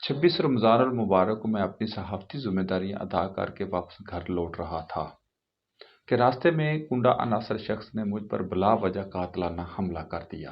26 رمضان المبارک کو میں اپنی صحافتی ذمہ داریاں ادا کر کے واپس گھر لوٹ رہا تھا کہ راستے میں گنڈا عناصر شخص نے مجھ پر بلا وجہ قاتلانہ حملہ کر دیا،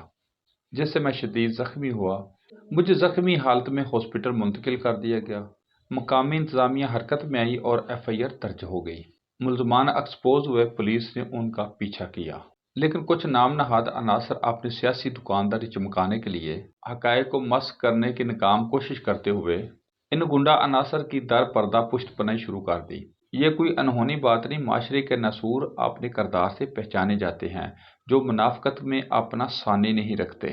جس سے میں شدید زخمی ہوا۔ مجھے زخمی حالت میں ہاسپٹل منتقل کر دیا گیا۔ مقامی انتظامیہ حرکت میں آئی اور FIR درج ہو گئی۔ ملزمان ایکسپوز ہوئے، پولیس نے ان کا پیچھا کیا، لیکن کچھ نام نہاد عناصر اپنی سیاسی دکانداری چمکانے کے لیے حقائق کو مسخ کرنے کی ناکام کوشش کرتے ہوئے ان گنڈا عناصر کی در پردہ پشت پناہی شروع کر دی۔ یہ کوئی انہونی بات نہیں، معاشرے کے نسور اپنے کردار سے پہچانے جاتے ہیں جو منافقت میں اپنا ثانی نہیں رکھتے۔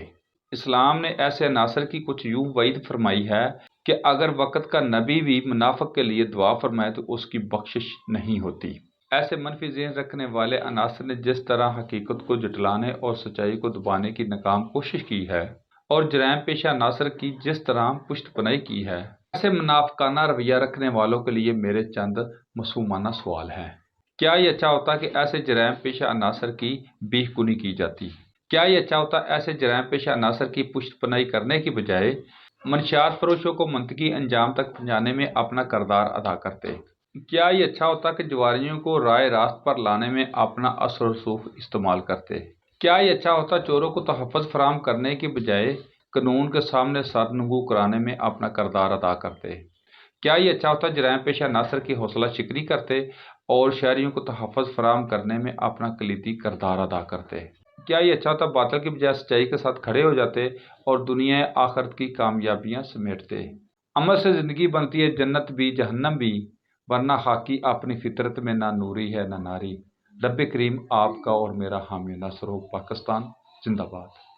اسلام نے ایسے عناصر کی کچھ یوں وعید فرمائی ہے کہ اگر وقت کا نبی بھی منافق کے لیے دعا فرمائے تو اس کی بخشش نہیں ہوتی۔ ایسے منفی ذہن رکھنے والے عناصر نے جس طرح حقیقت کو جھٹلانے اور سچائی کو دبانے کی ناکام کوشش کی ہے اور جرائم پیشہ عناصر کی جس طرح پشت پناہی کی ہے، ایسے منافقانہ رویہ رکھنے والوں کے لیے میرے چند معصومانہ سوال ہیں۔ کیا یہ اچھا ہوتا کہ ایسے جرائم پیشہ عناصر کی بیخ کنی کی جاتی؟ کیا یہ اچھا ہوتا ایسے جرائم پیشہ عناصر کی پشت پناہی کرنے کی بجائے منشیات فروشوں کو منطقی انجام تک پہنچانے میں اپنا کردار ادا کرتے؟ کیا یہ اچھا ہوتا کہ جواریوں کو رائے راست پر لانے میں اپنا اثر و رسوخ استعمال کرتے؟ کیا یہ اچھا ہوتا چوروں کو تحفظ فراہم کرنے کی بجائے قانون کے سامنے سر نگو کرانے میں اپنا کردار ادا کرتے؟ کیا یہ اچھا ہوتا جرائم پیشہ عناصر کی حوصلہ شکنی کرتے اور شہریوں کو تحفظ فراہم کرنے میں اپنا کلیدی کردار ادا کرتے؟ کیا یہ اچھا ہوتا باطل کی بجائے سچائی کے ساتھ کھڑے ہو جاتے اور دنیا آخرت کی کامیابیاں سمیٹتے؟ عمل سے زندگی بنتی ہے جنت بھی جہنم بھی، ورنہ خاکی اپنی فطرت میں نہ نوری ہے نہ ناری۔ رب کریم آپ کا اور میرا حامی نصر ہو۔ پاکستان زندہ باد۔